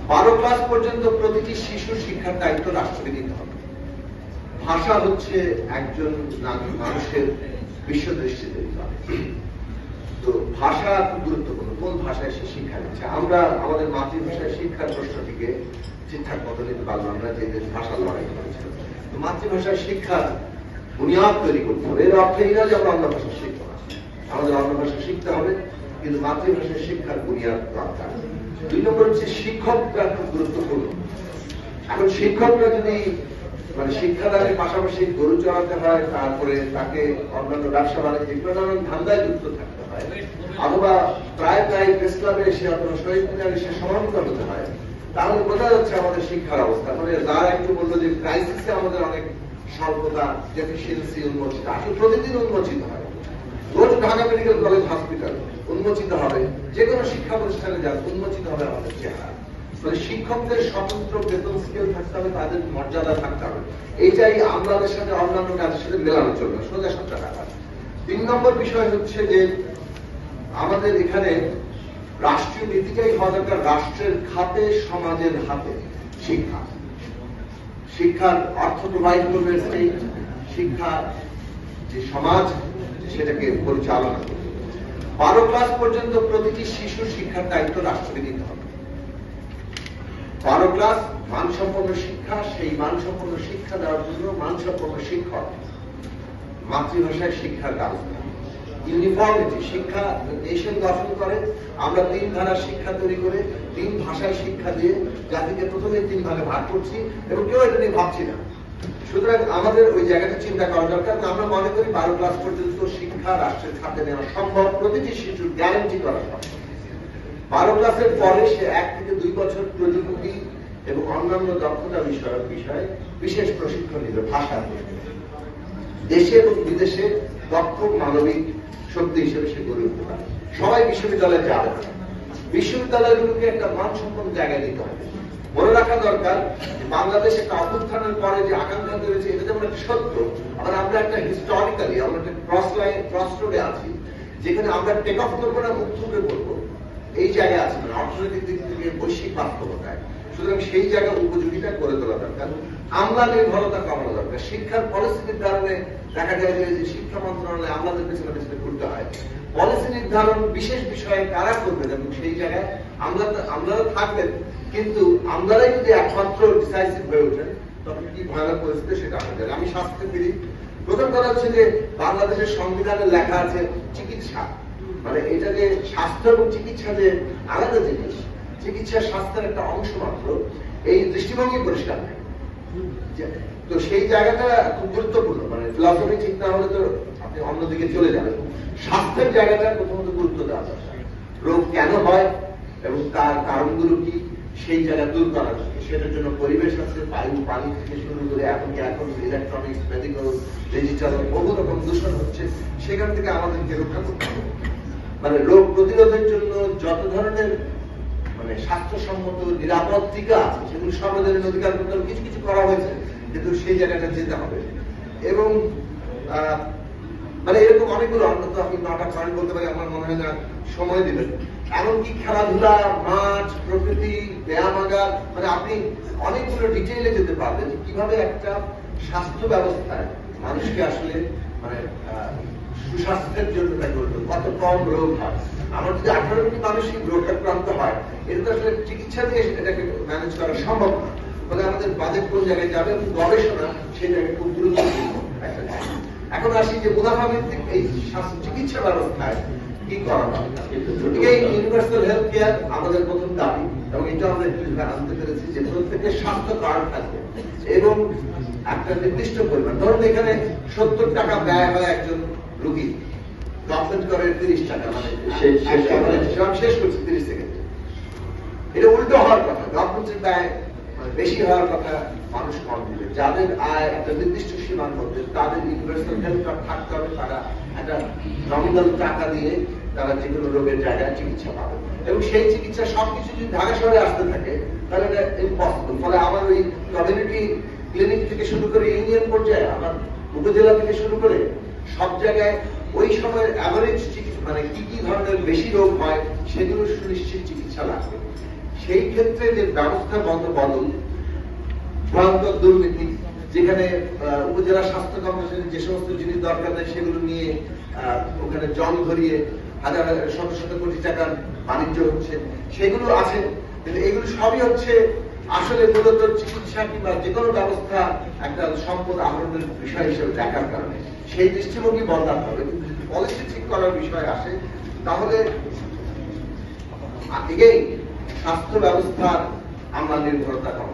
12 class পর্যন্ত প্রতিটি শিশু শিক্ষার দায়িত্ব রাষ্ট্রকে দিতে হবে। ভাষা হচ্ছে একজন মানুষের বিশ্ব দৃষ্টি তৈরি করে। তো ভাষা খুব গুরুত্বপূর্ণ। কোন ভাষায় সে শিক্ষা দিচ্ছে? আমরা আমাদের মাতৃভাষায় শিক্ষার প্রশ্নটিকে ঠিকঠাক মতো নিতে পারলাম না, যে ভাষার লড়াই করেছে। তো মাতৃভাষায় শিক্ষার বুনিয়াদ তৈরি করতে হবে। এর অর্থ এই না যে আমরা অন্য ভাষা শিখবো না, আমাদের অন্য ভাষা শিখতে হবে, কিন্তু মাতৃভাষায় শিক্ষার বুনিয়াদ দরকার। 2 নম্বর হচ্ছে শিক্ষকরা খুব গুরুত্বপূর্ণ। এখন শিক্ষকরা যদি শিক্ষাদানের পাশাপাশি গরু চড়াতে হয়, তারপরে তাকে অন্যান্য ব্যবসা বাণিজ্য নানান ধান্দায় যুক্ত থাকতে হয়, অথবা প্রায় প্রেস ক্লাবে এসে অথবা শহীদ মিনারে এসে সমাবেত হতে হয়, তাহলে বোঝা যাচ্ছে আমাদের শিক্ষার অবস্থা। যারা একটু বললো যে ক্রাইসিসে আমাদের অনেক স্বল্পতা, ডেফিসিয়েন্সি উন্মোচিত, আসলে প্রতিদিন উন্মোচিত হয়। রোজ ঢাকা মেডিকেল কলেজ হসপিটাল উন্মোচিত হবে, যে কোনো শিক্ষা প্রতিষ্ঠানে যান উন্মোচিত হবে আমাদের চেহারা। শিক্ষকদের স্বতন্ত্র বেতন স্কেল থাকতে হবে, তাদের মর্যাদা থাকতে হবে। এইটাই আমলাদের সাথে অন্যান্য কাজের সাথে মেলানো চলবে, সোজা সবটা টাকা। 3 নম্বর বিষয় হচ্ছে যে আমাদের এখানে রাষ্ট্রীয় নীতিটাই হওয়া দরকার রাষ্ট্রের খাতে, সমাজের হাতে। শিক্ষা, শিক্ষার অর্থ প্রোভাইড করবে স্টেট, শিক্ষা যে সমাজ সেটাকে পরিচালনা করবে। 12 ক্লাস পর্যন্ত প্রতিটি শিশু শিক্ষার দায়িত্ব রাষ্ট্রকে দিতে হবে। 12 ক্লাস মানসম্পন্ন শিক্ষা, সেই মানসম্পন্ন শিক্ষা দেওয়ার জন্য মানসম্পন্ন শিক্ষক, মাতৃভাষায় শিক্ষার ব্যবস্থা, ইউনিফর্মিটি, শিক্ষা দেশের গঠন করে। আমরা 3 ধারার শিক্ষা তৈরি করে 3 ভাষায় শিক্ষা দিয়ে জাতিকে প্রথমে 3 ভাগে ভাগ করছি, এবং কেউ এটা নিয়ে ভাবছি না। সুতরাং আমাদের ওই জায়গাটা চিন্তা করা দরকার। আমরা মনে করি 12 ক্লাস পর্যন্ত শিক্ষা রাষ্ট্রের খাতে নেওয়া সম্ভব, প্রতিটি শিশুর গ্যারান্টি করা সম্ভব। 12 ক্লাসের পরে সে 1 থেকে 2 বছর প্রযুক্তি এবং অন্যান্য দক্ষতা বিষয়ে বিশেষ প্রশিক্ষণ নিবে। ভাষা দেশে এবং বিদেশে দক্ষ মানবিক শক্তি হিসেবে সে গড়ে উঠতে পারে। সবাই বিশ্ববিদ্যালয়ে যাবে, বিশ্ববিদ্যালয়গুলোকে একটা মানসম্পন্ন জায়গায় দিতে হবে। মনে রাখা দরকার বাংলাদেশ একটা অভ্যুত্থানের পরে যে আকাঙ্ক্ষা তৈরি, এটা যেমন একটা সত্য, আবার আমরা একটা হিস্টোরিক্যালি আমরা একটা ক্রস রোডে আছি, যেখানে আমরা টেক অফ করবো না, মুখ থুকে করবো, এই জায়গায় আছে। অর্থনৈতিক দিক থেকে বৈশ্বিক বাস্তবতায়। সুতরাং সেই জায়গা উপযোগিতা করে তোলা দরকার। আমলা নির্ভরতা কমানো দরকার। শিক্ষার পলিসি নির্ধারণে দেখা যায় যে শিক্ষা মন্ত্রণালয়ে আমলাদের পেছনে পেছনে ঘুরতে হয়। পলিসি নির্ধারণ বিশেষ বিষয়ে কারা করবেন, এবং সেই জায়গায় আমলারা থাকবেন, কিন্তু আমলারাই যদি একমাত্র ডিসাইসিভ হয়ে ওঠেন, তখন কি ভয়ানক পরিস্থিতি সেটা আমাদের। আমি স্বাস্থ্যে ফিরি। প্রথম কথা হচ্ছে যে বাংলাদেশের সংবিধানে লেখা আছে চিকিৎসা, এটা যে স্বাস্থ্য এবং চিকিৎসা যে আলাদা জিনিস, চিকিৎসা স্বাস্থ্যের একটা অংশ মাত্র, এই দৃষ্টিভঙ্গি পরিষ্কার নেই। তো সেই জায়গাটা খুব গুরুত্বপূর্ণ। ফিলসফি ঠিক না হলে তো আপনি অন্যদিকে চলে যাবেন। স্বাস্থ্যের জায়গাটা প্রথমত গুরুত্ব দেওয়া দরকার। রোগ কেন হয় এবং তার কারণগুলো কি, সেই জায়গা দূর করা দরকার। সেটার জন্য পরিবেশ আছে, বায়ু, পানি থেকে শুরু করে এখন ইলেকট্রনিক্স, মেডিকেল, ডিজিটাল বহু রকম দূষণ হচ্ছে, সেখান থেকে আমাদেরকে রক্ষা করতে হবে। রোগ প্রতিরোধের জন্য যত ধরনের স্বাস্থ্যসম্মত নিরাপদ টিকা আছে, সেগুলো সর্বজনীন অধিকার করতে কিছু কিছু করা হয়েছে, কিন্তু সেই জায়গাটা যেতে হবে। এবং এরকম অনেকগুলো, অন্তত আমি 9টা পয়েন্ট বলতে পারি, আমার মনে হয় না সময় দিবেন। এমনকি খেলাধুলা, মাঠ, প্রকৃতি, ব্যায়ামাগার, আপনি অনেকগুলো ডিটেইলে যেতে পারবেন যে কিভাবে একটা স্বাস্থ্য ব্যবস্থায় মানুষকে আসলে সুস্বাস্থ্যের জন্য কত কম রোগ হয়। আমার যদি 18 কোটি মানুষই রোগাক্রান্ত হয়, এটা তো আসলে চিকিৎসা দিয়ে এটাকে ম্যানেজ করা সম্ভব না। আমাদের বাজেট কোন জায়গায় যাবে এবং গবেষণা সেই জায়গায় খুব গুরুত্বপূর্ণ একটা জায়গা। এখন আসি যে মুনাফা ভিত্তিক এই চিকিৎসা ব্যবস্থায় কি করা হয়। এই ইউনিভার্সাল হেলথ কেয়ার আমাদের প্রথম দাবি, এবং এটা আমরা আনতে পেরেছি যে প্রত্যেকের স্বাস্থ্য কার্ড থাকবে এবং একটা নির্দিষ্ট পরিমাণ, ধরুন এখানে 70 টাকা ব্যয় হয় একজন রোগী, গভর্নমেন্ট করে 30 টাকা, শেষ করছে 30 সেকেন্ডে। এটা উল্টো হওয়ার কথা, গভর্নমেন্টের ব্যয় বেশি হওয়ার কথা, মানুষ কম দিবে। যাদের আয় একটা নির্দিষ্ট সীমার মধ্যে, তাদের ইউনিভার্সাল হেলথ কার্ড থাকতে হবে, তারা একটা নমিনাল টাকা দিয়ে তারা যে কোনো রোগের জায়গায় চিকিৎসা পাবে। এবং সেই চিকিৎসা সবকিছু যদি ঢাকা শহরে আসতে থাকে, তাহলে এটা ইম্পসিবল। ফলে আমার ওই কমিউনিটি ক্লিনিক থেকে শুরু করে ইউনিয়ন পর্যায়ে, আমার উপজেলা থেকে শুরু করে সব জায়গায় ওই সময়ের অ্যাভারেজ চিকিৎসা, কি কি ধরনের বেশি রোগ হয় সেগুলো সুনিশ্চিত চিকিৎসা লাগবে। সেই ক্ষেত্রে যে ব্যবস্থা বদল, ভয়ঙ্কর দুর্নীতি, যেখানে উপজেলা স্বাস্থ্য কর্মসূচির যে সমস্ত জিনিস দরকার নেই সেগুলো নিয়ে ওখানে জল ধরিয়ে হাজার হাজার শত শত কোটি টাকার বাণিজ্য হচ্ছে, সেগুলো আছে। কিন্তু এগুলো সবই হচ্ছে আসলে মূলত চিকিৎসা কিংবা যে কোনো ব্যবস্থা একটা সম্পদ আহরণের বিষয় হিসেবে দেখার কারণে সেই দৃষ্টিভঙ্গি বদলাতে হবে। কিন্তু পলিসি ঠিক করার বিষয় আসে, তাহলে স্বাস্থ্য ব্যবস্থার আমরা নির্ভরতা কম।